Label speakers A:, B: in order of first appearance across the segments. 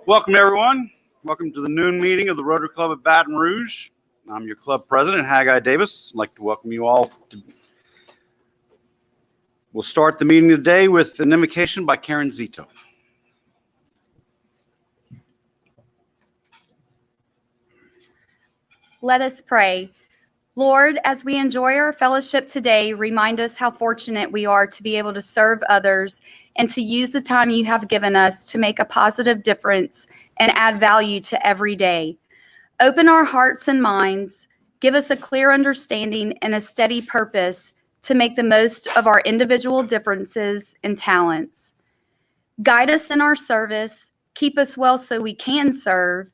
A: Welcome, everyone. Welcome to the noon meeting of the Rotary Club of Baton Rouge. I'm your club president, Haggai Davis. I'd like to welcome you all. We'll start the meeting today with an invocation by Karen Zito.
B: Let us pray. Lord, as we enjoy our fellowship today, remind us how fortunate we are to be able to serve others and to use the time you have given us to make a positive difference and add value to every day. Open our hearts and minds, give us a clear understanding and a steady purpose to make the most of our individual differences and talents. Guide us in our service, keep us well so we can serve,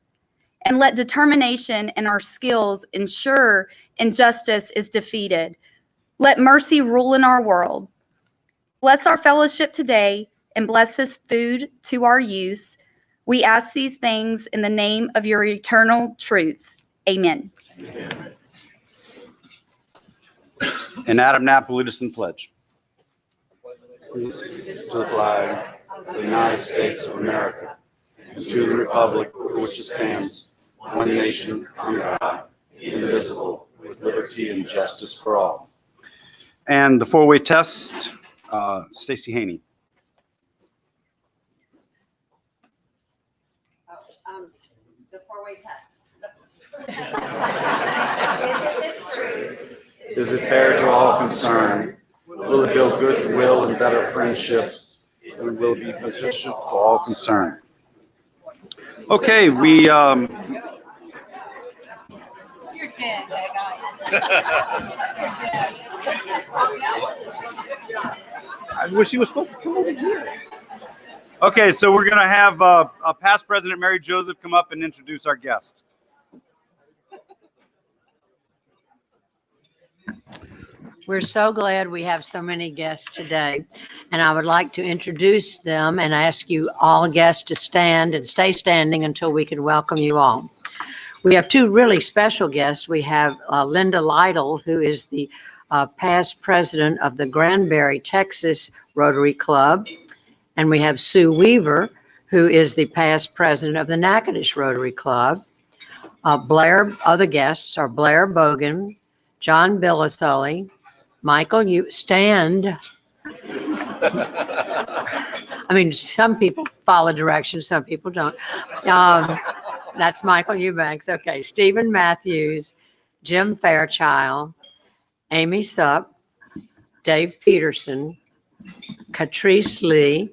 B: and let determination and our skills ensure injustice is defeated. Let mercy rule in our world. Bless our fellowship today and bless this food to our use. We ask these things in the name of your eternal truth. Amen.
A: Amen. And Adam Knapp will lead us in pledge. To the flag of the United States of America and to the republic for which it stands, one nation, under God, indivisible, with liberty and justice for all. And the four-way test, Stacey Haney.
B: The four-way test.
A: Is it fair to all concerned? Will it build goodwill and better friendships? And will it be beneficial to all concerned? Okay, we
C: You're dead,
A: I wish he was supposed to come over here. Okay, so we're going to have past President Mary Joseph come up and introduce our guest.
C: We're so glad we have so many guests today, and I would like to introduce them and ask you all guests to stand and stay standing until we can welcome you all. We have two really special guests. We have Linda Lytle, who is the past president of the Granbury, Texas Rotary Club, and we have Sue Weaver, who is the past president of the Natchitoches Rotary Club. Other guests are Blair Bogan, John Billisully, Michael, you stand. I mean, some people follow directions, some people don't. That's Michael Eubanks. Okay, Stephen Matthews, Jim Fairchild, Amy Supp, Dave Peterson, Catrice Lee,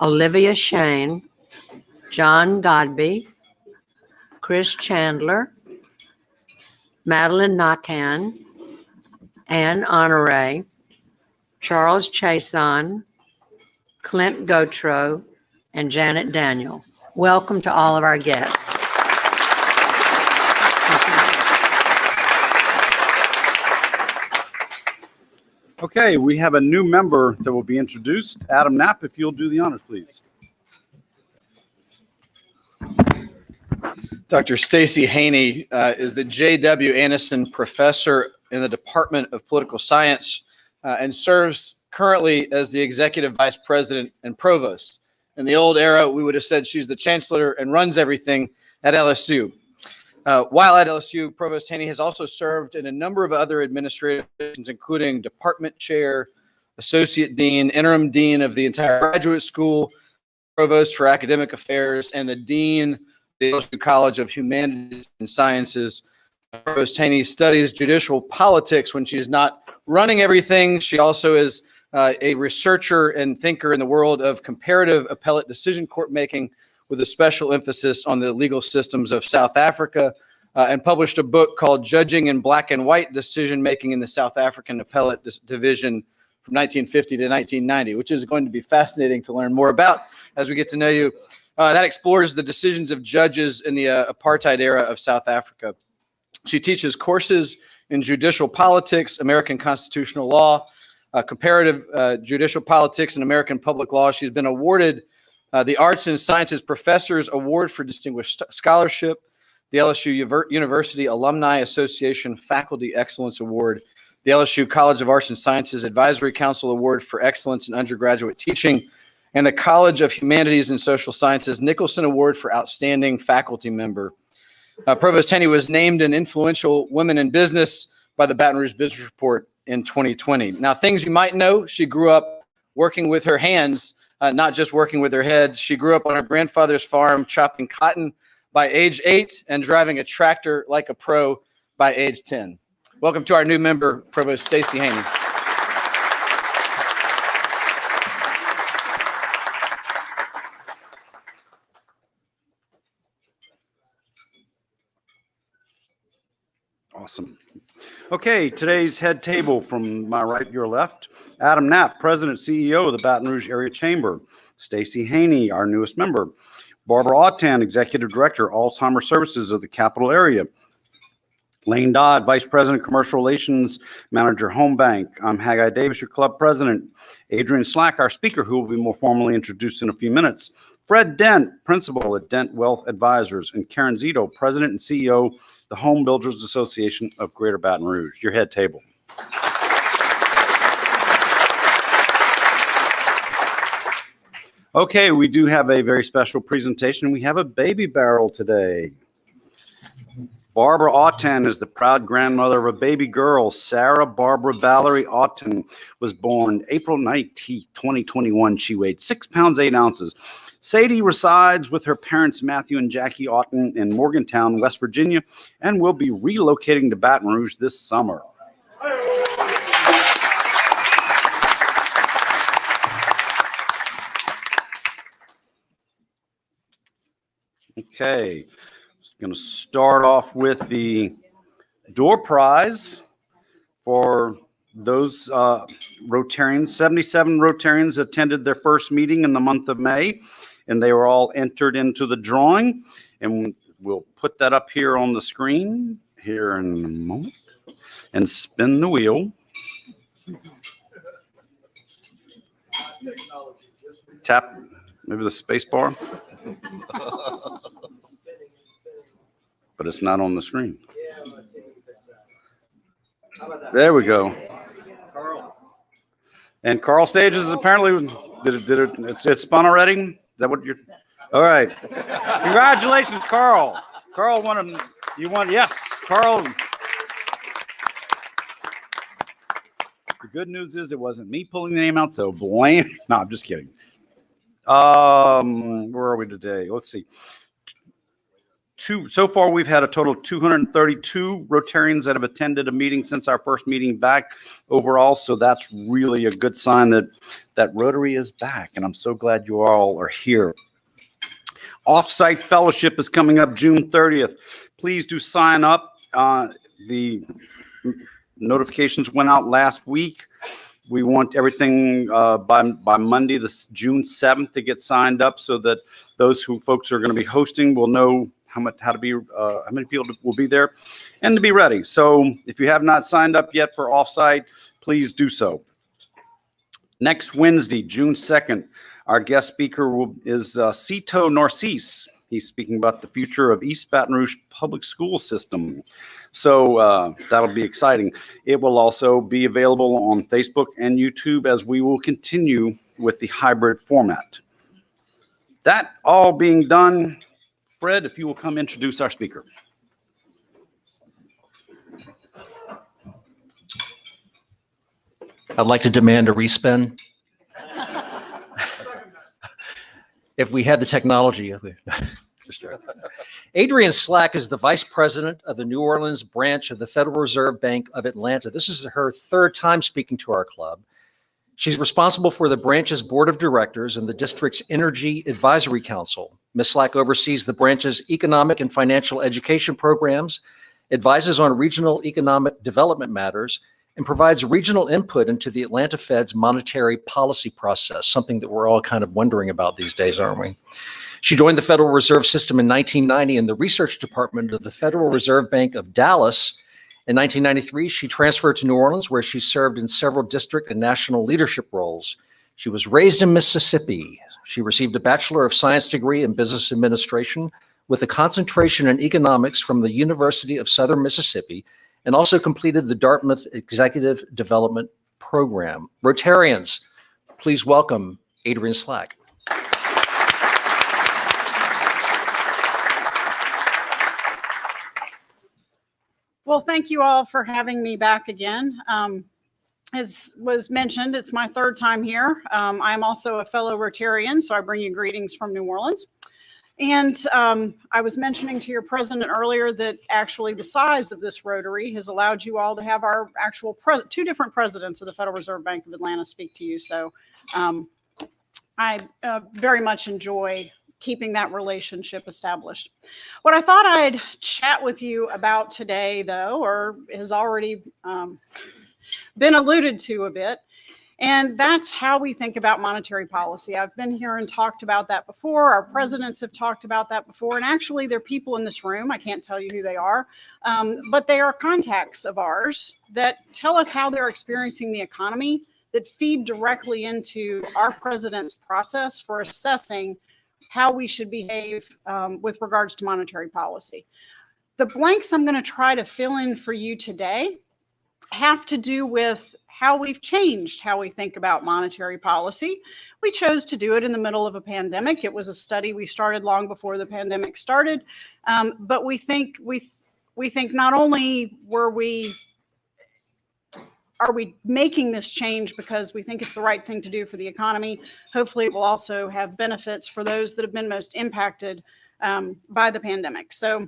C: Olivia Shane, John Godby, Chris Chandler, Madeline Nakan, Anne Honore, Charles Chason, Clint Gautreaux, and Janet Daniel. Welcome to all of our guests.
A: Okay, we have a new member that will be introduced. Adam Knapp, if you'll do the honors, please.
D: Dr. Stacey Haney is the J.W. Anderson Professor in the Department of Political Science and serves currently as the Executive Vice President and Provost. In the old era, we would have said she's the Chancellor and runs everything at LSU. While at LSU, Provost Haney has also served in a number of other administrative positions, including Department Chair, Associate Dean, Interim Dean of the entire graduate school, Provost for Academic Affairs, and the Dean of the LSU College of Humanities and Sciences. Provost Haney studies judicial politics when she's not running everything. She also is a researcher and thinker in the world of comparative appellate decision court making, with a special emphasis on the legal systems of South Africa, and published a book called Judging in Black and White Decision Making in the South African Appellate Division from 1950 to 1990, which is going to be fascinating to learn more about as we get to know you. That explores the decisions of judges in the apartheid era of South Africa. She teaches courses in judicial politics, American constitutional law, comparative judicial politics, and American public law. She's been awarded the Arts and Sciences Professors Award for Distinguished Scholarship, the LSU University Alumni Association Faculty Excellence Award, the LSU College of Arts and Sciences Advisory Council Award for Excellence in Undergraduate Teaching, and the College of Humanities and Social Sciences Nicholson Award for Outstanding Faculty Member. Provost Henny was named an influential woman in business by the Baton Rouge Business Report in 2020. Now, things you might know: she grew up working with her hands, not just working with her head. She grew up on her grandfather's farm chopping cotton by age 8 and driving a tractor like a pro by age 10. Welcome to our new member, Provost Stacy Haney.
A: Awesome. Okay, today's head table from my right, your left. Adam Knapp, President, CEO of the Baton Rouge Area Chamber. Stacy Haney, our newest member. Barbara Autan, Executive Director, Alzheimer's Services of the Capital Area. Lane Dodd, Vice President, Commercial Relations Manager, Home Bank. I'm Haggai Davis, your club president. Adrienne Slack, our speaker, who will be more formally introduced in a few minutes. Fred Dent, Principal at Dent Wealth Advisors. And Karen Zito, President and CEO, the Home Builders Association of Greater Baton Rouge. Your head table. Okay, we do have a very special presentation. We have a baby barrel today. Barbara Autan is the proud grandmother of a baby girl. Sarah Barbara Valerie Autan was born April 19th, 2021. She weighed 6 pounds, 8 ounces. Sadie resides with her parents, Matthew and Jackie Autan, in Morgantown, West Virginia, and will be relocating to Baton Rouge this summer. Okay, going to start off with the door prize for those Rotarians. 77 Rotarians attended their first meeting in the month of May, and they were all entered into the drawing. And we'll put that up here on the screen here in a moment and spin the wheel. Tap maybe the space bar. But it's not on the screen. There we go. And Carl Stages apparently it's spun already. Is that what you're? All right. Congratulations, Carl. Carl won. You won. Yes, Carl. The good news is it wasn't me pulling the name out, so blame. No, I'm just kidding. Where are we today? Let's see. So far, we've had a total of 232 Rotarians that have attended a meeting since our first meeting back overall. So that's really a good sign that Rotary is back. And I'm so glad you all are here. Offsite Fellowship is coming up June 30th. Please do sign up. The notifications went out last week. We want everything by Monday, this June 7th, to get signed up so that those folks who are going to be hosting will know how many people will be there and to be ready. So if you have not signed up yet for offsite, please do so. Next Wednesday, June 2nd, our guest speaker is Cito Narcisse. He's speaking about the future of East Baton Rouge public school system. So that'll be exciting. It will also be available on Facebook and YouTube as we will continue with the hybrid format. That all being done, Fred, if you will come introduce our speaker.
E: I'd like to demand a respin. If we had the technology. Adrienne Slack is the Vice President of the New Orleans branch of the Federal Reserve Bank of Atlanta. This is her third time speaking to our club. She's responsible for the branch's board of directors and the district's Energy Advisory Council. Ms. Slack oversees the branch's economic and financial education programs, advises on regional economic development matters, and provides regional input into the Atlanta Fed's monetary policy process, something that we're all kind of wondering about these days, aren't we? She joined the Federal Reserve System in 1990 in the research department of the Federal Reserve Bank of Dallas. In 1993, she transferred to New Orleans, where she served in several district and national leadership roles. She was raised in Mississippi. She received a Bachelor of Science degree in Business Administration with a concentration in economics from the University of Southern Mississippi, and also completed the Dartmouth Executive Development Program. Rotarians, please welcome Adrienne Slack.
F: Well, thank you all for having me back again. As was mentioned, it's my third time here. I'm also a fellow Rotarian, so I bring you greetings from New Orleans. And I was mentioning to your president earlier that actually the size of this Rotary has allowed you all to have our actual two different presidents of the Federal Reserve Bank of Atlanta speak to you. So I very much enjoy keeping that relationship established. What I thought I'd chat with you about today, though, or has already been alluded to a bit, and that's how we think about monetary policy. I've been here and talked about that before. Our presidents have talked about that before. And actually, there are people in this room, I can't tell you who they are, but they are contacts of ours that tell us how they're experiencing the economy, that feed directly into our president's process for assessing how we should behave with regards to monetary policy. The blanks I'm going to try to fill in for you today have to do with how we've changed how we think about monetary policy. We chose to do it in the middle of a pandemic. It was a study we started long before the pandemic started, but we think not only are we making this change because we think it's the right thing to do for the economy, hopefully it will also have benefits for those that have been most impacted by the pandemic. So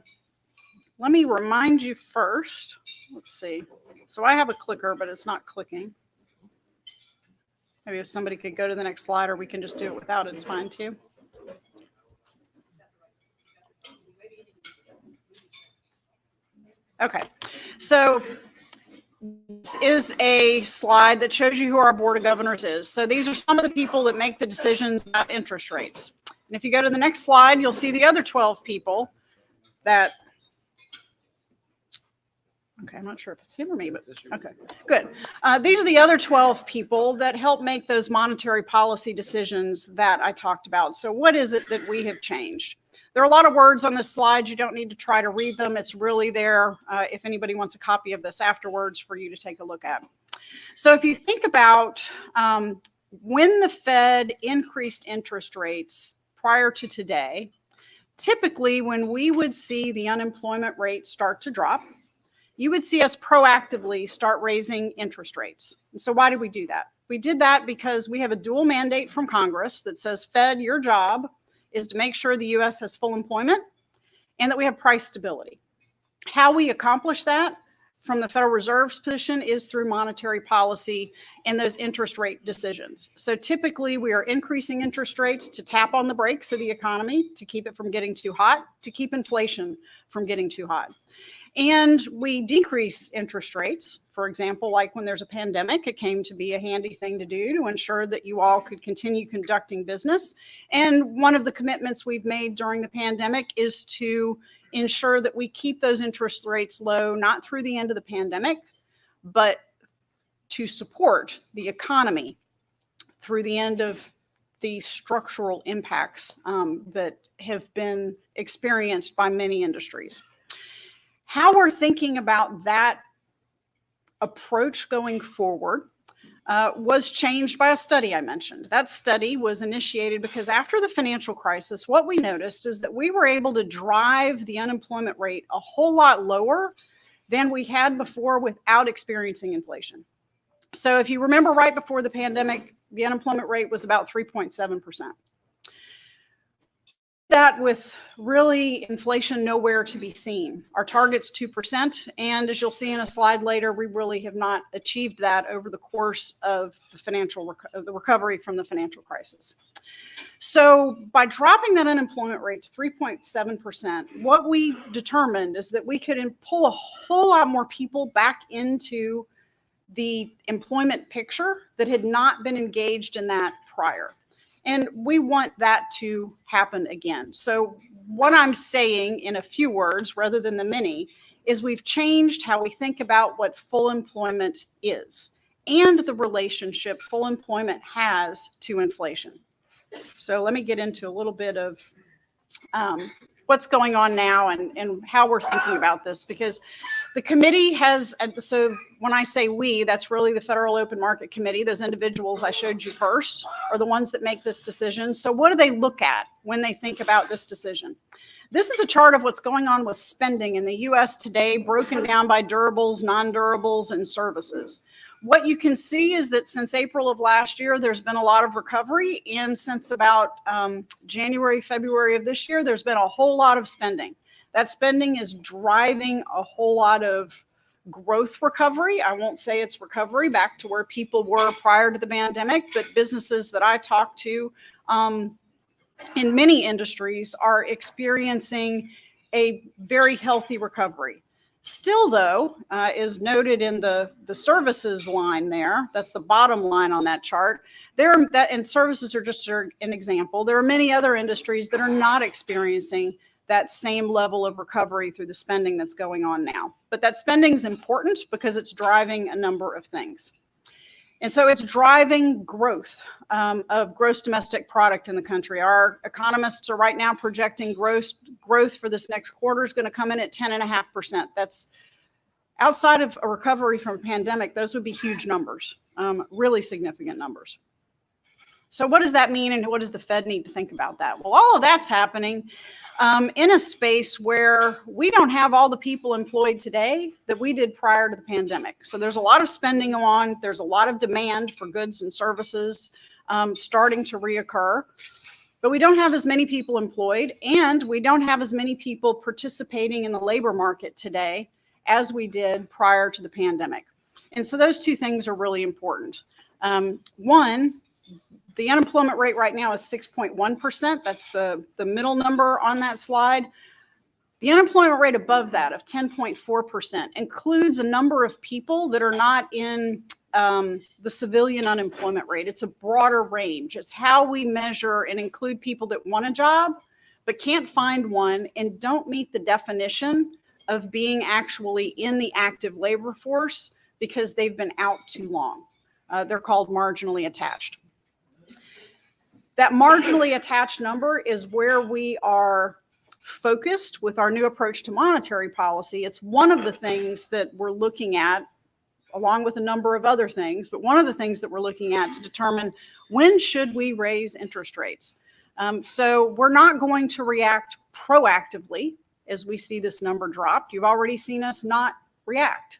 F: let me remind you first, let's see. So I have a clicker, but it's not clicking. Maybe if somebody could go to the next slide, or we can just do it without it, it's fine too. Okay, so this is a slide that shows you who our Board of Governors is. So these are some of the people that make the decisions about interest rates. And if you go to the next slide, you'll see the other 12 people that, okay, I'm not sure if it's him or me, but okay, good. These are the other 12 people that help make those monetary policy decisions that I talked about. So what is it that we have changed? There are a lot of words on this slide. You don't need to try to read them. It's really there if anybody wants a copy of this afterwards for you to take a look at. So if you think about when the Fed increased interest rates prior to today, typically when we would see the unemployment rate start to drop, you would see us proactively start raising interest rates. And so why did we do that? We did that because we have a dual mandate from Congress that says, Fed, your job is to make sure the U.S. has full employment and that we have price stability. How we accomplish that from the Federal Reserve's position is through monetary policy and those interest rate decisions. So typically we are increasing interest rates to tap on the brakes of the economy, to keep it from getting too hot, to keep inflation from getting too hot. And we decrease interest rates. For example, like when there's a pandemic, it came to be a handy thing to do to ensure that you all could continue conducting business. And one of the commitments we've made during the pandemic is to ensure that we keep those interest rates low, not through the end of the pandemic, but to support the economy through the end of the structural impacts that have been experienced by many industries. How we're thinking about that approach going forward was changed by a study I mentioned. That study was initiated because after the financial crisis, what we noticed is that we were able to drive the unemployment rate a whole lot lower than we had before without experiencing inflation. So if you remember, right before the pandemic, the unemployment rate was about 3.7%. That with really inflation nowhere to be seen. Our target's 2%, and as you'll see in a slide later, we really have not achieved that over the course of the recovery from the financial crisis. So by dropping that unemployment rate to 3.7%, what we determined is that we could pull a whole lot more people back into the employment picture that had not been engaged in that prior. And we want that to happen again. So what I'm saying in a few words, rather than the many, is we've changed how we think about what full employment is. and the relationship full employment has to inflation. So let me get into a little bit of what's going on now and how we're thinking about this, because the committee has, so when I say we, that's really the Federal Open Market Committee. Those individuals I showed you first are the ones that make this decision. So what do they look at when they think about this decision? This is a chart of what's going on with spending in the US today, broken down by durables, non-durables, and services. What you can see is that since April of last year, there's been a lot of recovery. And since about January, February of this year, there's been a whole lot of spending. That spending is driving a whole lot of growth recovery. I won't say it's recovery back to where people were prior to the pandemic, but businesses that I talk to in many industries are experiencing a very healthy recovery. Still, though, is noted in the services line there. That's the bottom line on that chart. And services are just an example. There are many other industries that are not experiencing that same level of recovery through the spending that's going on now. But that spending is important because it's driving a number of things. And so it's driving growth of gross domestic product in the country. Our economists are right now projecting gross growth for this next quarter is going to come in at 10.5%. That's outside of a recovery from a pandemic. Those would be huge numbers, really significant numbers. So what does that mean, and what does the Fed need to think about that? Well, all of that's happening in a space where we don't have all the people employed today that we did prior to the pandemic. So there's a lot of spending on, there's a lot of demand for goods and services starting to reoccur, but we don't have as many people employed, and we don't have as many people participating in the labor market today as we did prior to the pandemic. And so those two things are really important. One, the unemployment rate right now is 6.1%. That's the middle number on that slide. The unemployment rate above that of 10.4% includes a number of people that are not in the civilian unemployment rate. It's a broader range. It's how we measure and include people that want a job but can't find one and don't meet the definition of being actually in the active labor force because they've been out too long. They're called marginally attached. That marginally attached number is where we are focused with our new approach to monetary policy. It's one of the things that we're looking at, along with a number of other things, but one of the things that we're looking at to determine when should we raise interest rates. So we're not going to react proactively as we see this number dropped. You've already seen us not react.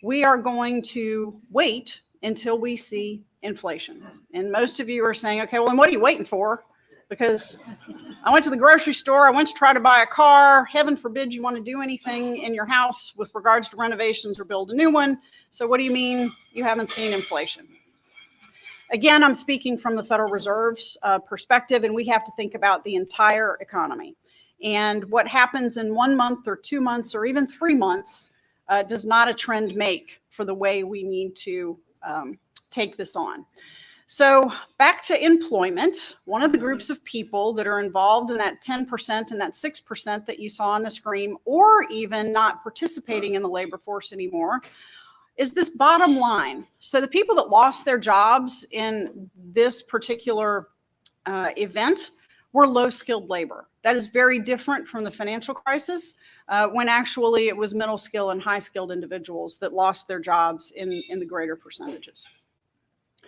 F: We are going to wait until we see inflation. And most of you are saying, okay, well, then what are you waiting for? Because I went to the grocery store, I went to try to buy a car. Heaven forbid you want to do anything in your house with regards to renovations or build a new one. So what do you mean you haven't seen inflation? Again, I'm speaking from the Federal Reserve's perspective, and we have to think about the entire economy. And what happens in 1 month or 2 months or even 3 months does not a trend make for the way we need to take this on. So back to employment, one of the groups of people that are involved in that 10% and that 6% that you saw on the screen, or even not participating in the labor force anymore, is this bottom line. So the people that lost their jobs in this particular event were low-skilled labor. That is very different from the financial crisis, when actually it was middle skill and high skilled individuals that lost their jobs in the greater percentages.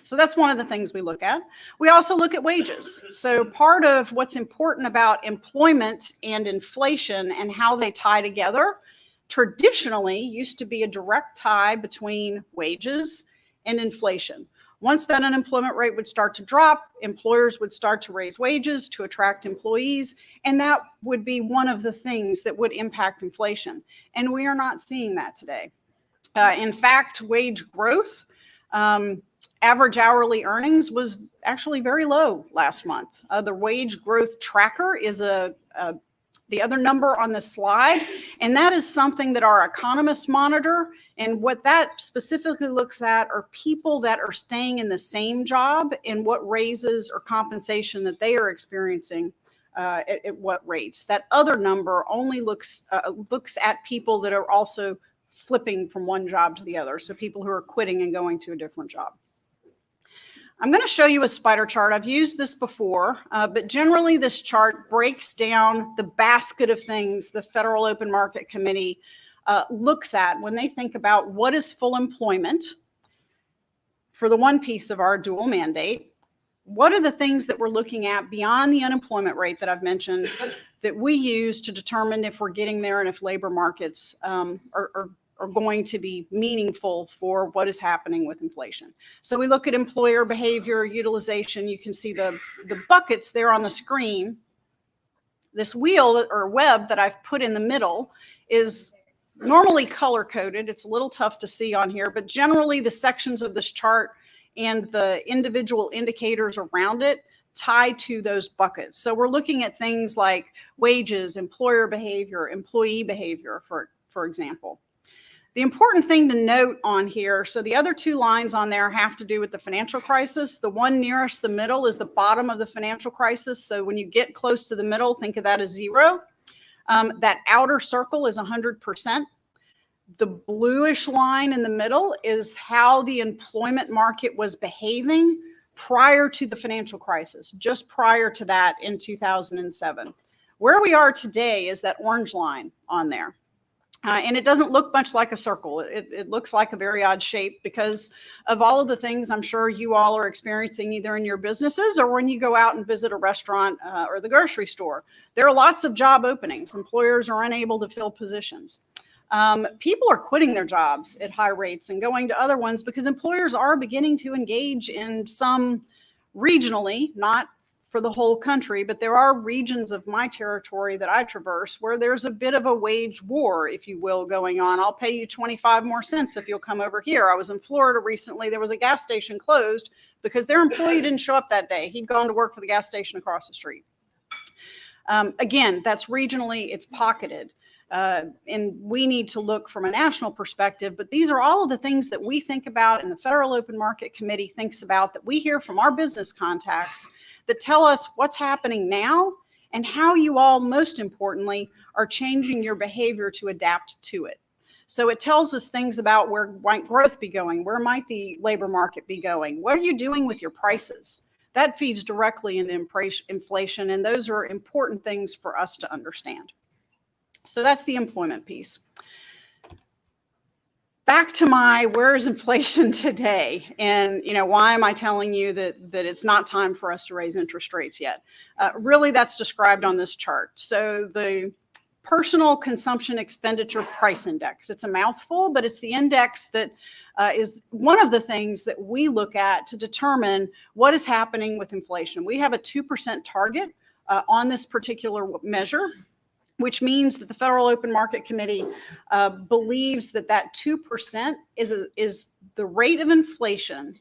F: So that's one of the things we look at. We also look at wages. So part of what's important about employment and inflation and how they tie together traditionally used to be a direct tie between wages and inflation. Once that unemployment rate would start to drop, employers would start to raise wages to attract employees, and that would be one of the things that would impact inflation. And we are not seeing that today. In fact, wage growth, average hourly earnings was actually very low last month. The wage growth tracker is the other number on the slide, and that is something that our economists monitor. And what that specifically looks at are people that are staying in the same job and what raises or compensation that they are experiencing at what rates. That other number only looks at people that are also flipping from one job to the other. So people who are quitting and going to a different job. I'm going to show you a spider chart. I've used this before, but generally this chart breaks down the basket of things the Federal Open Market Committee looks at when they think about what is full employment for the one piece of our dual mandate. What are the things that we're looking at beyond the unemployment rate that I've mentioned that we use to determine if we're getting there and if labor markets are going to be meaningful for what is happening with inflation. So we look at employer behavior, utilization. You can see the buckets there on the screen. This wheel or web that I've put in the middle is normally color coded. It's a little tough to see on here, but generally the sections of this chart and the individual indicators around it tie to those buckets. So we're looking at things like wages, employer behavior, employee behavior, for example. The important thing to note on here, so the other two lines on there have to do with the financial crisis. The one nearest the middle is the bottom of the financial crisis. So when you get close to the middle, think of that as 0. That outer circle is 100%. The bluish line in the middle is how the employment market was behaving prior to the financial crisis, just prior to that in 2007. Where we are today is that orange line on there. And it doesn't look much like a circle. It looks like a very odd shape because of all of the things I'm sure you all are experiencing either in your businesses or when you go out and visit a restaurant or the grocery store. There are lots of job openings. Employers are unable to fill positions. People are quitting their jobs at high rates and going to other ones because employers are beginning to engage in some regionally, not for the whole country, but there are regions of my territory that I traverse where there's a bit of a wage war, if you will, going on. I'll pay you 25 more cents if you'll come over here. I was in Florida recently. There was a gas station closed because their employee didn't show up that day. He'd gone to work for the gas station across the street. Again, that's regionally, it's pocketed. And we need to look from a national perspective, but these are all of the things that we think about and the Federal Open Market Committee thinks about that we hear from our business contacts that tell us what's happening now and how you all, most importantly, are changing your behavior to adapt to it. So it tells us things about where might growth be going, where might the labor market be going, what are you doing with your prices? That feeds directly into inflation, and those are important things for us to understand. So that's the employment piece. Back to my where is inflation today, and why am I telling you that it's not time for us to raise interest rates yet? Really, that's described on this chart. So the Personal Consumption Expenditure Price Index. It's a mouthful, but it's the index that is one of the things that we look at to determine what is happening with inflation. We have a 2% target on this particular measure, which means that the Federal Open Market Committee believes that 2% is the rate of inflation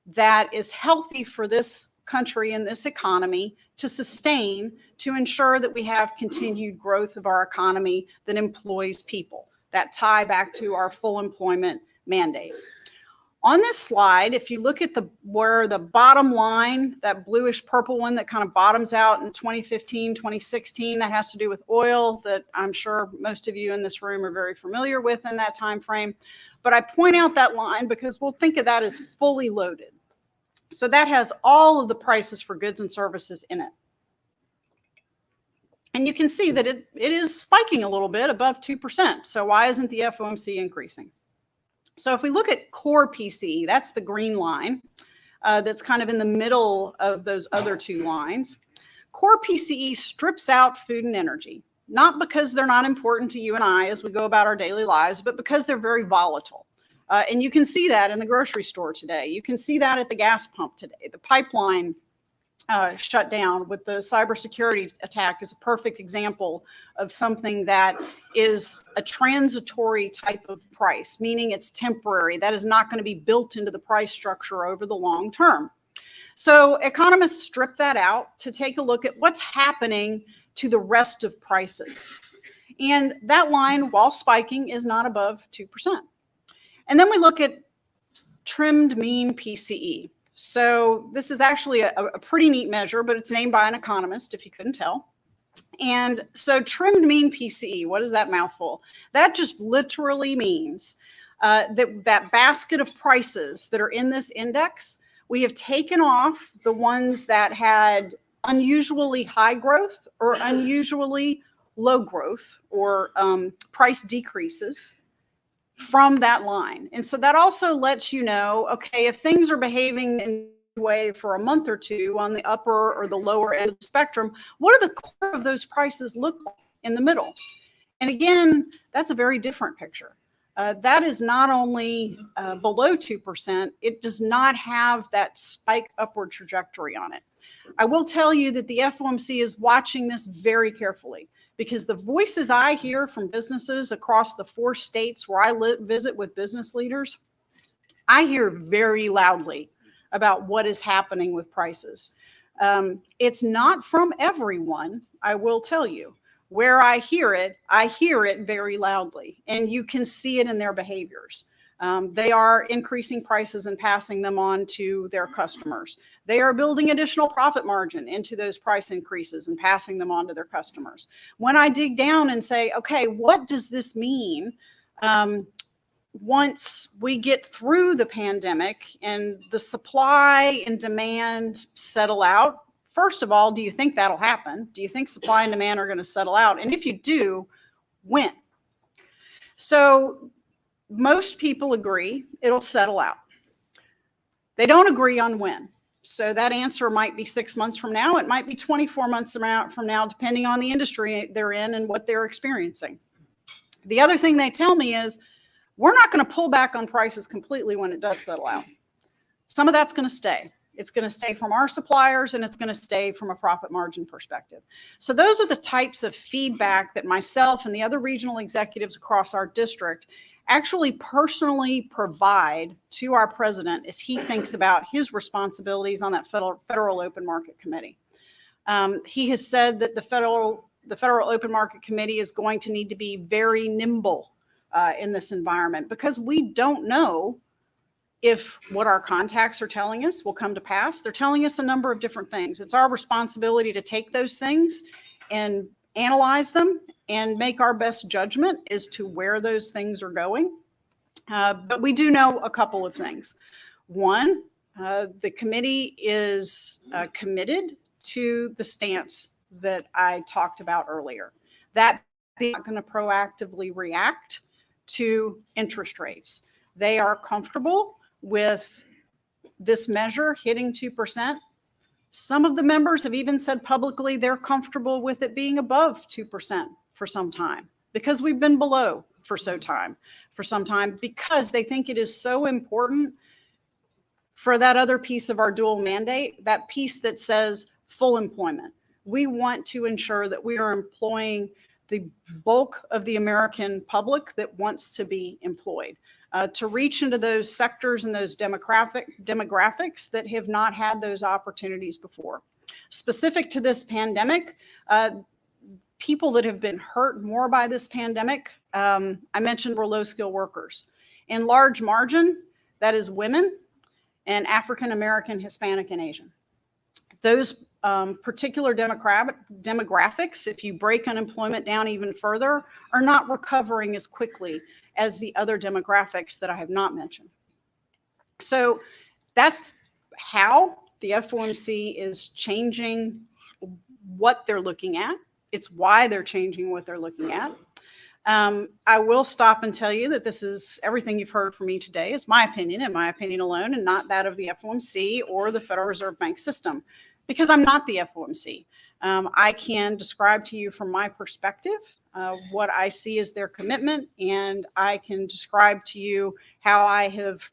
F: that is healthy for this country and this economy to sustain, to ensure that we have continued growth of our economy that employs people, that tie back to our full employment mandate. On this slide, if you look at where the bottom line, that bluish purple one that kind of bottoms out in 2015, 2016, that has to do with oil that I'm sure most of you in this room are very familiar with in that time frame. But I point out that line because we'll think of that as fully loaded. So that has all of the prices for goods and services in it. And you can see that it is spiking a little bit above 2%. So why isn't the FOMC increasing? So if we look at core PCE, that's the green line that's kind of in the middle of those other two lines. Core PCE strips out food and energy, not because they're not important to you and I as we go about our daily lives, but because they're very volatile. And you can see that in the grocery store today. You can see that at the gas pump today. The pipeline shut down with the cybersecurity attack is a perfect example of something that is a transitory type of price, meaning it's temporary. That is not going to be built into the price structure over the long term. So economists strip that out to take a look at what's happening to the rest of prices. And that line, while spiking, is not above 2%. And then we look at trimmed mean PCE. So this is actually a pretty neat measure, but it's named by an economist, if you couldn't tell. And so trimmed mean PCE, what is that mouthful? That just literally means that basket of prices that are in this index, we have taken off the ones that had unusually high growth or unusually low growth or price decreases from that line. And so that also lets you know, okay, if things are behaving in a way for a month or two on the upper or the lower end of the spectrum, what do the core of those prices look like in the middle? And again, that's a very different picture. That is not only below 2%, it does not have that spike upward trajectory on it. I will tell you that the FOMC is watching this very carefully, because the voices I hear from businesses across the 4 states where I visit with business leaders, I hear very loudly about what is happening with prices. It's not from everyone, I will tell you. Where I hear it very loudly, and you can see it in their behaviors. They are increasing prices and passing them on to their customers. They are building additional profit margin into those price increases and passing them on to their customers. When I dig down and say, okay, what does this mean once we get through the pandemic and the supply and demand settle out? First of all, do you think that'll happen? Do you think supply and demand are going to settle out? And if you do, when? So most people agree it'll settle out. They don't agree on when. So that answer might be 6 months from now. It might be 24 months from now, depending on the industry they're in and what they're experiencing. The other thing they tell me is, we're not going to pull back on prices completely when it does settle out. Some of that's going to stay. It's going to stay from our suppliers, and it's going to stay from a profit margin perspective. So those are the types of feedback that myself and the other regional executives across our district actually personally provide to our president as he thinks about his responsibilities on that federal open market committee. He has said that the federal open market committee is going to need to be very nimble in this environment, because we don't know if what our contacts are telling us will come to pass. They're telling us a number of different things. It's our responsibility to take those things and analyze them and make our best judgment as to where those things are going. But we do know a couple of things. One, the committee is committed to the stance that I talked about earlier. That being not going to proactively react to interest rates. They are comfortable with this measure hitting 2%. Some of the members have even said publicly they're comfortable with it being above 2% for some time, because we've been below for some time, because they think it is so important for that other piece of our dual mandate, that piece that says full employment. We want to ensure that we are employing the bulk of the American public that wants to be employed. To reach into those sectors and those demographics that have not had those opportunities before. Specific to this pandemic, people that have been hurt more by this pandemic, I mentioned, were low-skilled workers. In large margin, that is women and African American, Hispanic, and Asian. Those particular demographics, if you break unemployment down even further, are not recovering as quickly as the other demographics that I have not mentioned. So that's how the FOMC is changing what they're looking at. It's why they're changing what they're looking at. I will stop and tell you that this is everything you've heard from me today is my opinion and my opinion alone, and not that of the FOMC or the Federal Reserve Bank system, because I'm not the FOMC. I can describe to you from my perspective what I see as their commitment, and I can describe to you how I have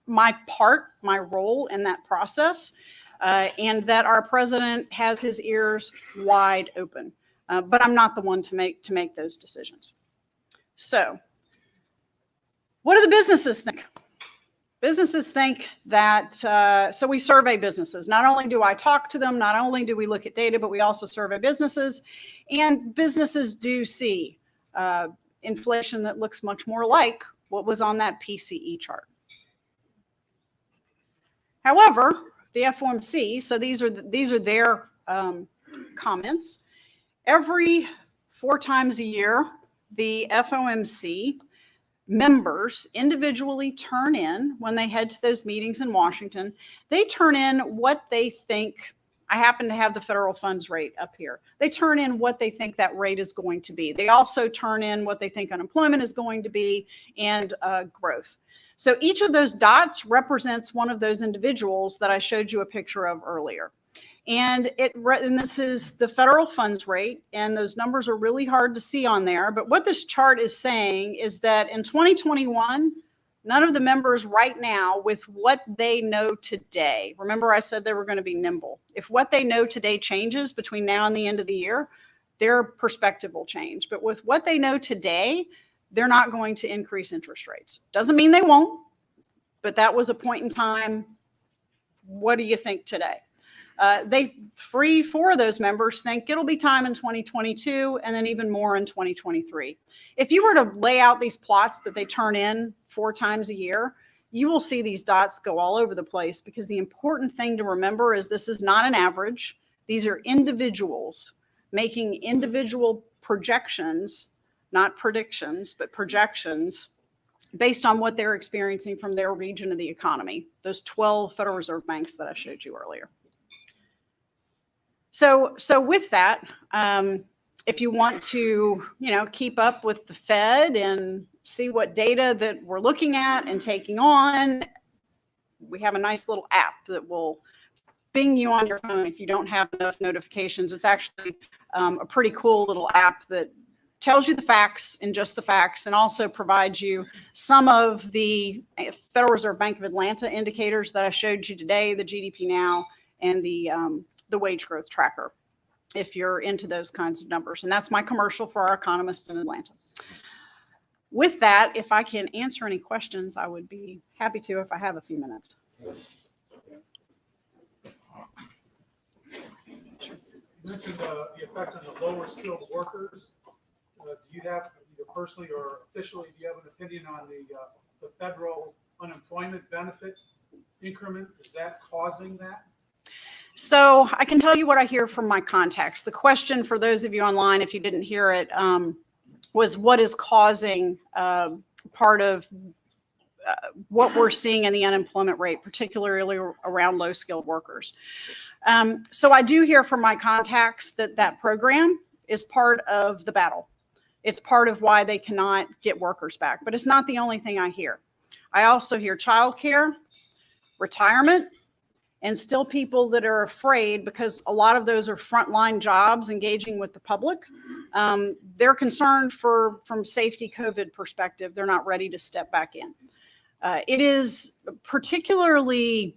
F: my role in that process, and that our president has his ears wide open. But I'm not the one to make those decisions. So what do the businesses think? Businesses think that, so we survey businesses. Not only do I talk to them, not only do we look at data, but we also survey businesses. And businesses do see inflation that looks much more like what was on that PCE chart. However, the FOMC, so these are their comments. every 4 times a year, the FOMC members individually turn in, when they head to those meetings in Washington, they turn in what they think. I happen to have the federal funds rate up here. They turn in what they think that rate is going to be. They also turn in what they think unemployment is going to be and growth. So each of those dots represents one of those individuals that I showed you a picture of earlier. And this is the federal funds rate, and those numbers are really hard to see on there. But what this chart is saying is that in 2021, none of the members right now, with what they know today, remember I said they were going to be nimble. If what they know today changes between now and the end of the year, their perspective will change. But with what they know today, they're not going to increase interest rates. Doesn't mean they won't, but that was a point in time. What do you think today? 4 of those members think it'll be time in 2022 and then even more in 2023. If you were to lay out these plots that they turn in 4 times a year, you will see these dots go all over the place, because the important thing to remember is this is not an average. These are individuals making individual projections, not predictions, but projections based on what they're experiencing from their region of the economy, those 12 Federal Reserve banks that I showed you earlier. So with that, if you want to, keep up with the Fed and see what data that we're looking at and taking on, we have a nice little app that will ping you on your phone if you don't have enough notifications. It's actually a pretty cool little app that tells you the facts and just the facts, and also provides you some of the Federal Reserve Bank of Atlanta indicators that I showed you today, the GDPNow and the wage growth tracker, if you're into those kinds of numbers. And that's my commercial for our economists in Atlanta. With that, if I can answer any questions, I would be happy to if I have a few minutes.
G: You mentioned the effect on the lower skilled workers. Do you have, either personally or officially, do you have an opinion on the federal unemployment benefit increment? Is that causing that?
F: So I can tell you what I hear from my contacts. The question for those of you online, if you didn't hear it, was what is causing part of what we're seeing in the unemployment rate, particularly around low skilled workers. So I do hear from my contacts that program is part of the battle. It's part of why they cannot get workers back, but it's not the only thing I hear. I also hear childcare, retirement, and still people that are afraid, because a lot of those are frontline jobs engaging with the public. They're concerned from safety COVID perspective. They're not ready to step back in. It is particularly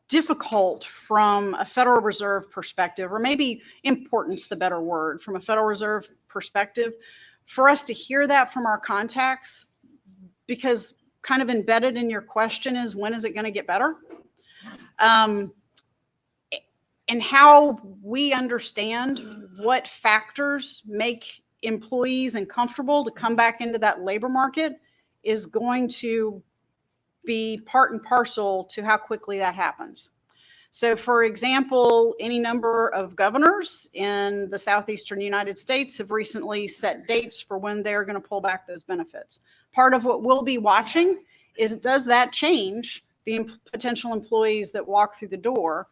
F: difficult from a Federal Reserve perspective, or maybe important's the better word, from a Federal Reserve perspective, for us to hear that from our contacts, because kind of embedded in your question is, when is it going to get better? And how we understand what factors make employees uncomfortable to come back into that labor market is going to be part and parcel to how quickly that happens. So, for example, any number of governors in the southeastern United States have recently set dates for when they're going to pull back those benefits. Part of what we'll be watching is, does that change the potential employees that walk through the door,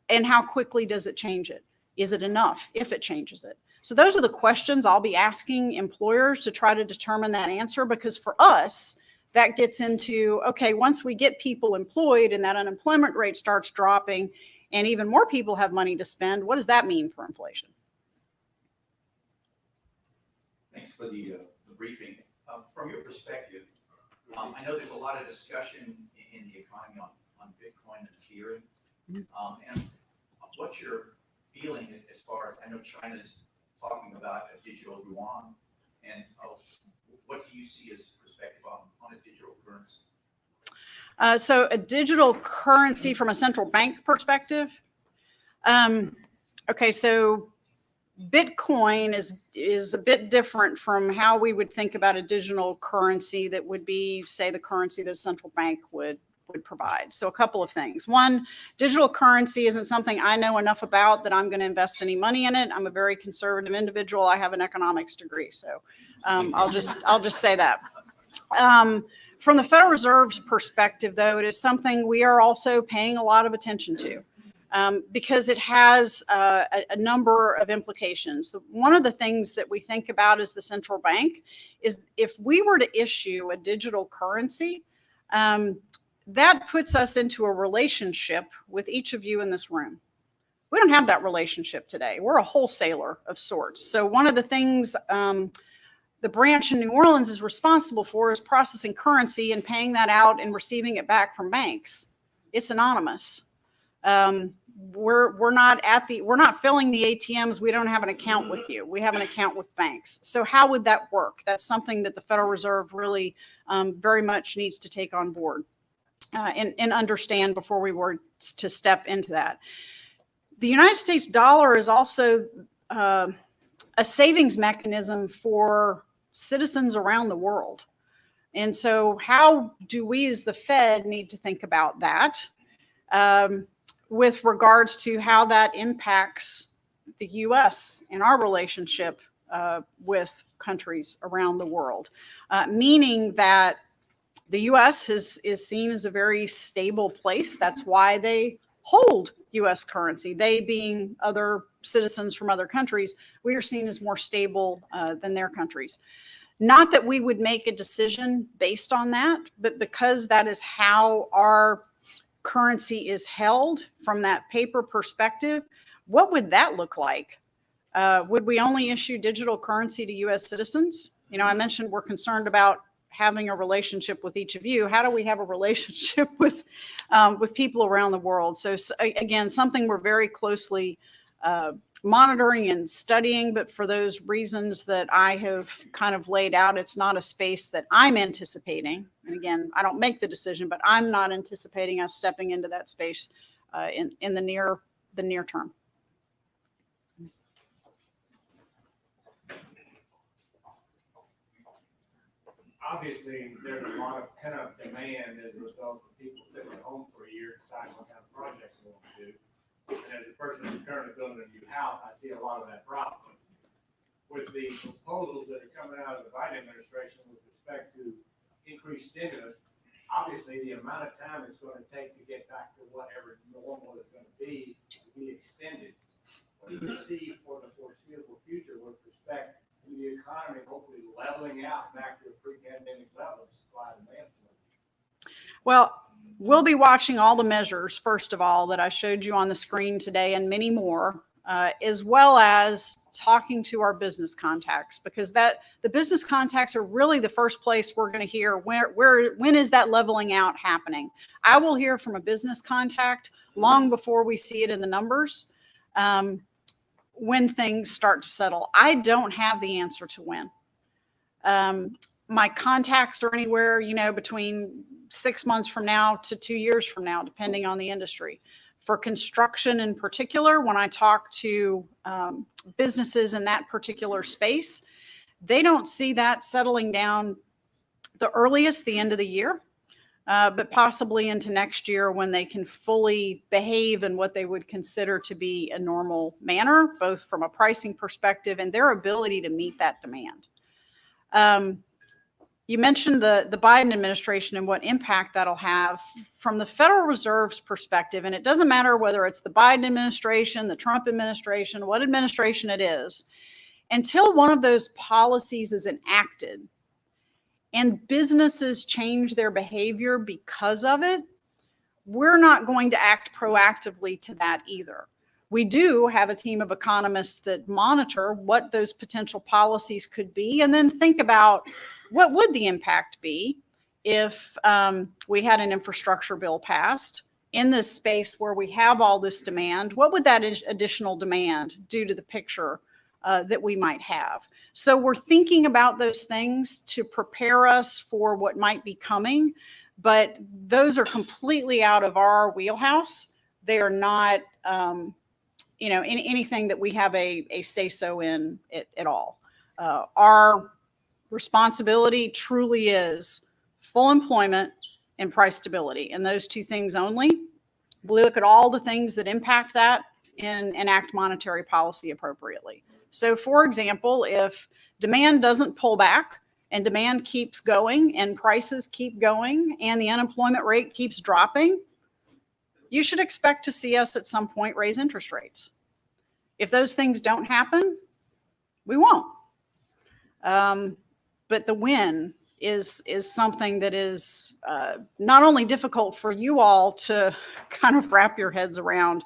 F: and how quickly does it change it? Is it enough if it changes it? So those are the questions I'll be asking employers to try to determine that answer, because for us, that gets into, okay, once we get people employed and that unemployment rate starts dropping and even more people have money to spend, what does that mean for inflation?
H: Thanks for the briefing. From your perspective, I know there's a lot of discussion in the economy on Bitcoin and Ethereum. And what's your feeling as far as, I know China's talking about a digital yuan, and what do you see as perspective on a digital currency?
F: So a digital currency from a central bank perspective. Okay, so Bitcoin is a bit different from how we would think about a digital currency that would be, say, the currency that a central bank would would provide. So a couple of things. One, digital currency isn't something I know enough about that I'm going to invest any money in it. I'm a very conservative individual. I have an economics degree, so I'll just say that. From the Federal Reserve's perspective, though, it is something we are also paying a lot of attention to. Because it has a number of implications. One of the things that we think about as the central bank is if we were to issue a digital currency, that puts us into a relationship with each of you in this room. We don't have that relationship today. We're a wholesaler of sorts. So one of the things the branch in New Orleans is responsible for is processing currency and paying that out and receiving it back from banks. It's anonymous. We're not filling the ATMs. We don't have an account with you. We have an account with banks. So how would that work? That's something that the Federal Reserve really very much needs to take on board and understand before we were to step into that. The United States dollar is also a savings mechanism for citizens around the world. And so how do we as the Fed need to think about that? With regards to how that impacts the U.S. and our relationship with countries around the world, meaning that the U.S. is seen as a very stable place. That's why they hold U.S. currency. They being other citizens from other countries, we are seen as more stable than their countries. Not that we would make a decision based on that, but because that is how our currency is held from that paper perspective, what would that look like? Would we only issue digital currency to U.S. citizens? You know, I mentioned we're concerned about having a relationship with each of you. How do we have a relationship with people around the world? So again, something we're very closely monitoring and studying, but for those reasons that I have kind of laid out, it's not a space that I'm anticipating. And again, I don't make the decision, but I'm not anticipating us stepping into that space in the near term.
I: Obviously, there's a lot of pent-up demand as a result of people sitting at home for a year deciding what kind of projects they want to do. And as a person who's currently building a new house, I see a lot of that problem. With the proposals that are coming out of the Biden administration with respect to increased stimulus, obviously the amount of time it's going to take to get back to whatever normal is going to be extended. What do you see for the foreseeable future with respect to the economy hopefully leveling out back to a pre-pandemic level of supply and demand?
F: Well, we'll be watching all the measures, first of all, that I showed you on the screen today and many more, as well as talking to our business contacts, because the business contacts are really the first place we're going to hear when is that leveling out happening. I will hear from a business contact long before we see it in the numbers when things start to settle. I don't have the answer to when. My contacts are anywhere, between 6 months from now to 2 years from now, depending on the industry. For construction in particular, when I talk to businesses in that particular space, they don't see that settling down the earliest, the end of the year, but possibly into next year when they can fully behave in what they would consider to be a normal manner, both from a pricing perspective and their ability to meet that demand. You mentioned the Biden administration and what impact that'll have from the Federal Reserve's perspective. And it doesn't matter whether it's the Biden administration, the Trump administration, what administration it is, until one of those policies is enacted and businesses change their behavior because of it, we're not going to act proactively to that either. We do have a team of economists that monitor what those potential policies could be and then think about what would the impact be if we had an infrastructure bill passed in this space where we have all this demand. What would that additional demand do to the picture that we might have? So we're thinking about those things to prepare us for what might be coming, but those are completely out of our wheelhouse. They are not anything that we have a say-so in at all. Our responsibility truly is full employment and price stability. And those two things only. We look at all the things that impact that and enact monetary policy appropriately. So for example, if demand doesn't pull back and demand keeps going and prices keep going and the unemployment rate keeps dropping, you should expect to see us at some point raise interest rates. If those things don't happen, we won't. But the when is something that is not only difficult for you all to kind of wrap your heads around,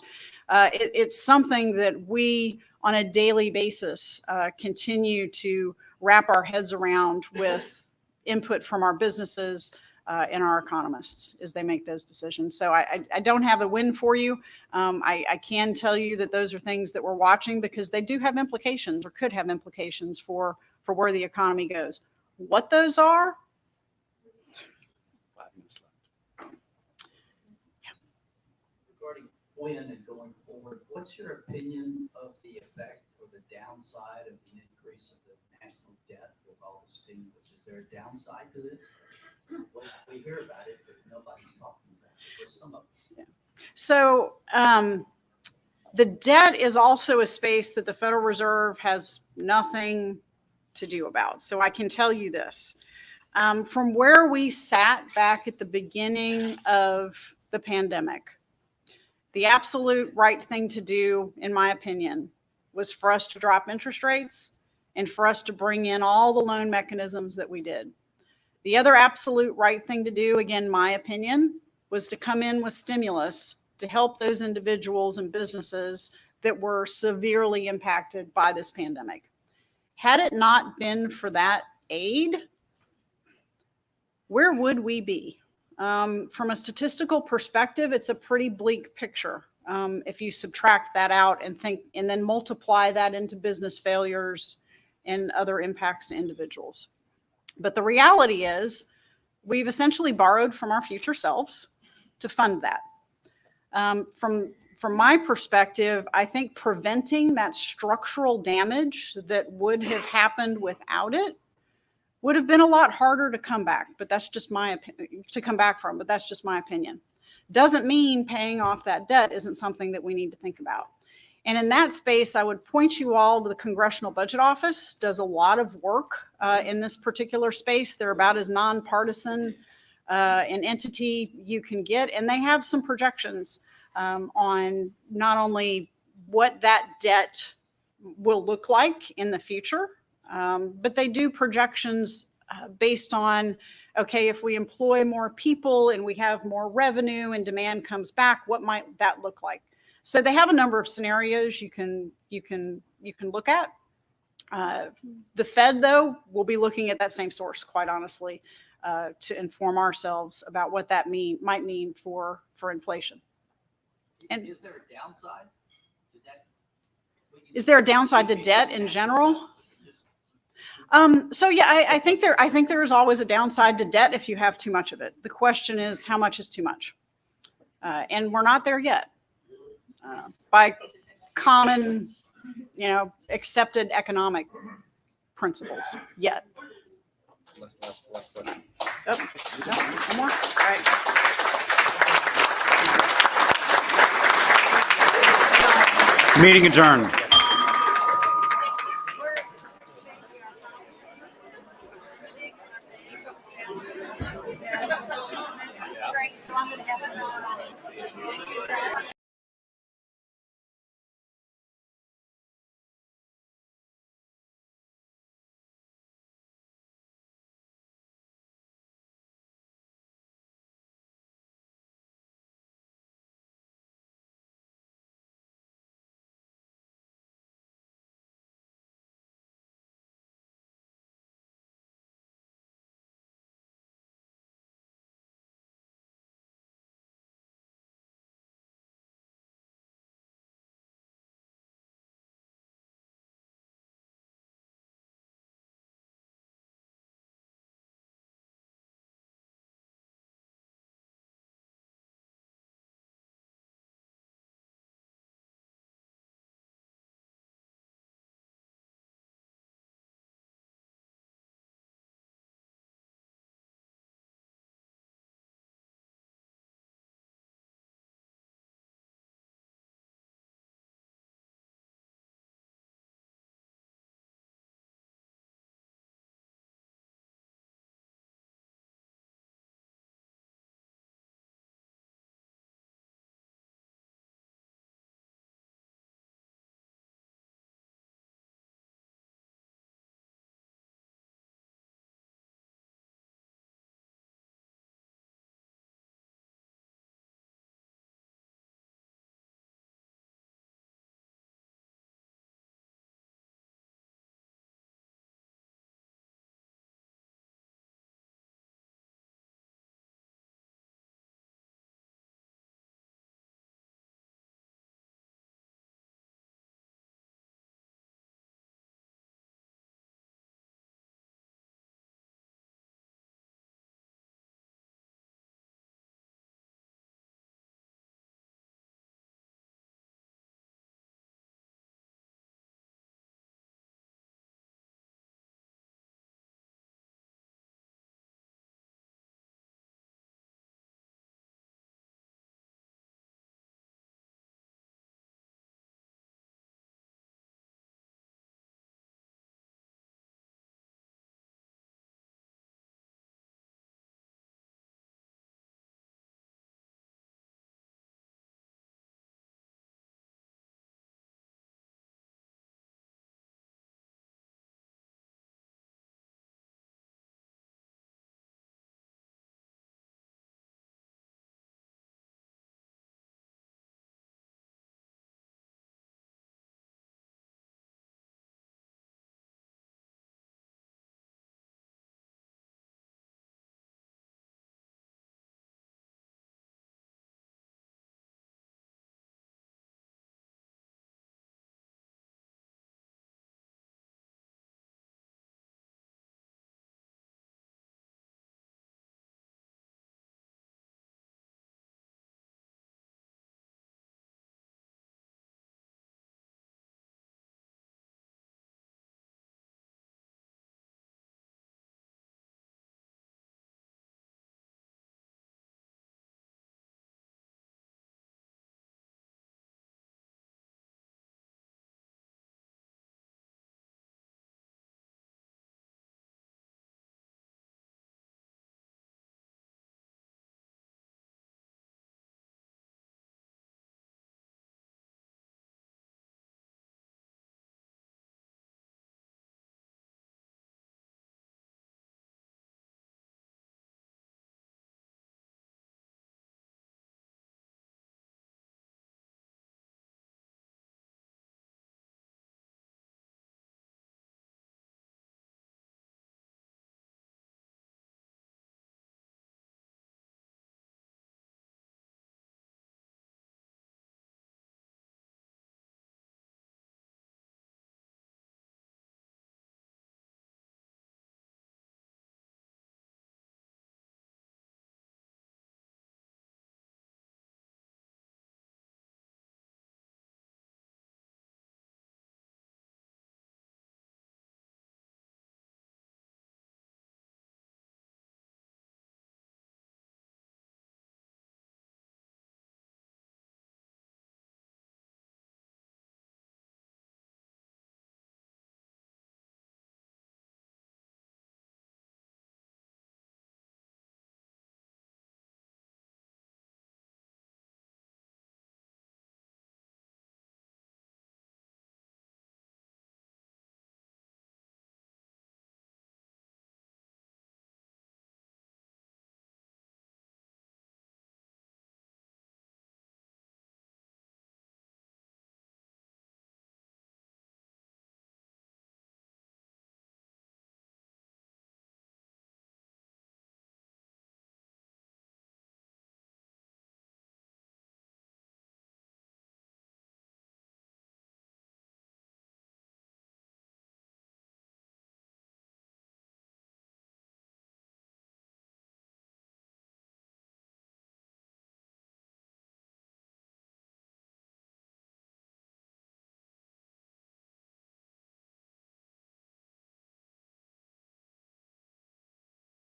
F: it's something that we on a daily basis continue to wrap our heads around with input from our businesses and our economists as they make those decisions. So I don't have a win for you. I can tell you that those are things that we're watching because they do have implications or could have implications for where the economy goes. What those are?
A: 5 minutes left.
J: Regarding when and going forward, what's your opinion of the effect or the downside of the increase of the national debt with all the stimulus? Is there a downside to this? Well, we hear about it, but nobody's talking about it, or some of us.
F: Yeah. So the debt is also a space that the Federal Reserve has nothing to do about. So I can tell you this. From where we sat back at the beginning of the pandemic, the absolute right thing to do, in my opinion, was for us to drop interest rates and for us to bring in all the loan mechanisms that we did. The other absolute right thing to do, again, my opinion, was to come in with stimulus to help those individuals and businesses that were severely impacted by this pandemic. Had it not been for that aid, where would we be? From a statistical perspective, it's a pretty bleak picture. If you subtract that out and then multiply that into business failures and other impacts to individuals. But the reality is we've essentially borrowed from our future selves to fund that. From my perspective, I think preventing that structural damage that would have happened without it would have been a lot harder to come back, but that's just my opinion, to come back from, but that's just my opinion. Doesn't mean paying off that debt isn't something that we need to think about. And in that space, I would point you all to the Congressional Budget Office, does a lot of work in this particular space. They're about as nonpartisan an entity you can get, and they have some projections on not only what that debt will look like in the future, but they do projections based on, okay, if we employ more people and we have more revenue and demand comes back, what might that look like? So they have a number of scenarios you can look at. The Fed, though, will be looking at that same source, quite honestly, to inform ourselves about what that might mean for inflation. And
J: is there a downside to debt?
F: Is there a downside to debt in general? So yeah, I think there is always a downside to debt if you have too much of it. The question is, how much is too much? And we're not there yet. By common, accepted economic principles yet.
A: Last question.
F: Oh, no, one more. All right.
A: Meeting adjourned.